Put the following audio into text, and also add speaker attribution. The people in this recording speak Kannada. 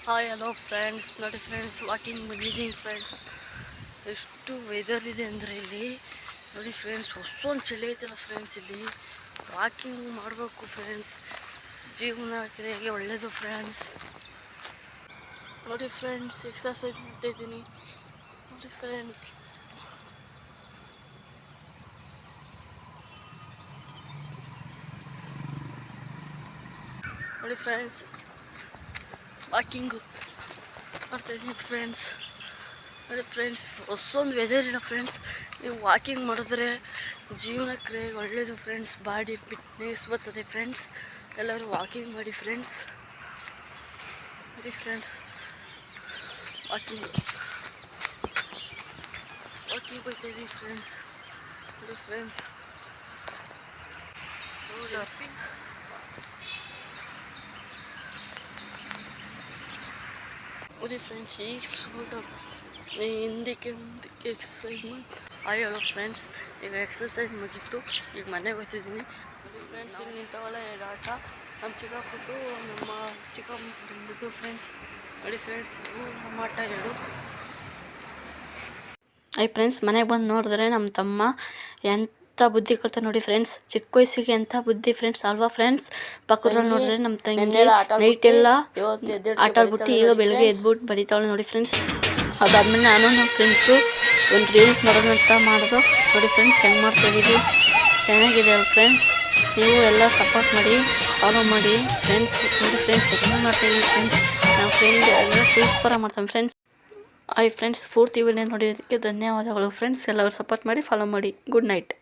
Speaker 1: ಹಾಯ್ ಹಲೋ ಫ್ರೆಂಡ್ಸ್, ನೋಡಿ ಫ್ರೆಂಡ್ಸ್, ವಾಕಿಂಗ್ ಬಂದಿದ್ದೀನಿ ಫ್ರೆಂಡ್ಸ್. ಎಷ್ಟು ವೆದರ್ ಇದೆ ಅಂದರೆ ಇಲ್ಲಿ ನೋಡಿ ಫ್ರೆಂಡ್ಸ್, ಅಷ್ಟೊಂದು ಚಳಿ ಐತಲ್ಲ ಫ್ರೆಂಡ್ಸ್. ಇಲ್ಲಿ ವಾಕಿಂಗ್ ಮಾಡಬೇಕು ಫ್ರೆಂಡ್ಸ್, ಜೀವನ ಕ್ರಿಯೆಗೆ ಒಳ್ಳೆಯದು ಫ್ರೆಂಡ್ಸ್. ನೋಡಿ ಫ್ರೆಂಡ್ಸ್, ಎಕ್ಸರ್ಸೈಸ್ ಮಾಡ್ತಾಯಿದ್ದೀನಿ ನೋಡಿ ಫ್ರೆಂಡ್ಸ್. ನೋಡಿ ಫ್ರೆಂಡ್ಸ್, ವಾಕಿಂಗು ಮಾಡ್ತಾಯಿದ್ದೀನಿ ಫ್ರೆಂಡ್ಸ್. ನೋಡಿ ಫ್ರೆಂಡ್ಸ್, ಹೊಸೊಂದು ವೆದರ್ ಇಲ್ಲ ಫ್ರೆಂಡ್ಸ್. ನೀವು ವಾಕಿಂಗ್ ಮಾಡಿದ್ರೆ ಜೀವನ ಕ್ರಿಯೆಗೆ ಒಳ್ಳೆಯದು ಫ್ರೆಂಡ್ಸ್. ಬಾಡಿ ಫಿಟ್ನೆಸ್ ಬರ್ತದೆ ಫ್ರೆಂಡ್ಸ್. ಎಲ್ಲರೂ ವಾಕಿಂಗ್ ಮಾಡಿ ಫ್ರೆಂಡ್ಸ್. ನೋಡಿ ಫ್ರೆಂಡ್ಸ್, ವಾಕಿಂಗ್ ಹೋಗ್ತಾಯಿದ್ದೀನಿ ಫ್ರೆಂಡ್ಸ್. ನೋಡಿ ಫ್ರೆಂಡ್ಸ್, ನೋಡಿ ಫ್ರೆಂಡ್ಸ್, ಈಗ ಹಿಂದಕ್ಕೆ ಎಕ್ಸಸೈಸ್ ಮಾಡಿ ಹೇಳೋ ಫ್ರೆಂಡ್ಸ್. ಈಗ ಎಕ್ಸಸೈಸ್ ಮುಗೀತು, ಈಗ ಮನೆಗೆ ಹೋಗ್ತಿದ್ದೀನಿ. ನೋಡಿ ಫ್ರೆಂಡ್ಸ್, ಇಲ್ಲಿ ನಿಂತವಲ್ಲ ಎರಡು ಆಟ. ನಮ್ಮ ಚಿಕ್ಕಪ್ಪದ್ದು ನಮ್ಮ ಚಿಕ್ಕಮ್ಮದು ಫ್ರೆಂಡ್ಸ್. ನೋಡಿ ಫ್ರೆಂಡ್ಸ್, ನಮ್ಮ ಆಟ ಹೇಳು. ಫ್ರೆಂಡ್ಸ್, ಮನೆಗೆ ಬಂದು ನೋಡಿದ್ರೆ ನಮ್ಮ ತಮ್ಮ ಎಂಥ ಬುದ್ಧಿ ಕಲಿತ ನೋಡಿ ಫ್ರೆಂಡ್ಸ್. ಚಿಕ್ಕ ವಯಸ್ಸಿಗೆ ಎಂಥ ಬುದ್ಧಿ ಫ್ರೆಂಡ್ಸ್ ಅಲ್ವಾ ಫ್ರೆಂಡ್ಸ್. ಪಕ್ಕದಲ್ಲಿ ನೋಡಿದ್ರೆ ನಮ್ಮ ತಂಗಿ ನೈಟ್ ಎಲ್ಲ ಆಟ ಆಡ್ಬಿಟ್ಟು ಈಗ ಬೆಳಗ್ಗೆ ಎದ್ಬಿಟ್ಟು ಬರೀತಾವಳೆ ನೋಡಿ ಫ್ರೆಂಡ್ಸ್. ಅದಾದ್ಮೇಲೆ ನಾನು ನಮ್ಮ ಫ್ರೆಂಡ್ಸು ಒಂದು ರೀಲ್ಸ್ ಮಾಡೋಣ ಅಂತ ಮಾಡಿದ್ರು. ನೋಡಿ ಫ್ರೆಂಡ್ಸ್, ಹೆಂಗೆ ಮಾಡ್ತಾಯಿದ್ದೀವಿ, ಚೆನ್ನಾಗಿದೆ ಅಲ್ಲ ಫ್ರೆಂಡ್ಸ್. ನೀವು ಎಲ್ಲ ಸಪೋರ್ಟ್ ಮಾಡಿ, ಫಾಲೋ ಮಾಡಿ ಫ್ರೆಂಡ್ಸ್. ನೋಡಿ ಫ್ರೆಂಡ್ಸ್, ಹೆಂಗೆ ಮಾಡ್ತಾಯಿದ್ದೀವಿ ಫ್ರೆಂಡ್ಸ್. ನಮ್ಮ ಫ್ರೆಂಡ್ ಎಲ್ಲ ಸೂಪರಾಗಿ ಮಾಡ್ತಾನೆ ಫ್ರೆಂಡ್ಸ್. ಫ್ರೆಂಡ್ಸ್, ಪೂರ್ತಿ ವಿಡಿಯೋ ನೋಡಿದ್ದಕ್ಕೆ ಧನ್ಯವಾದಗಳು ಫ್ರೆಂಡ್ಸ್. ಎಲ್ಲರೂ ಸಪೋರ್ಟ್ ಮಾಡಿ, ಫಾಲೋ ಮಾಡಿ. Good night.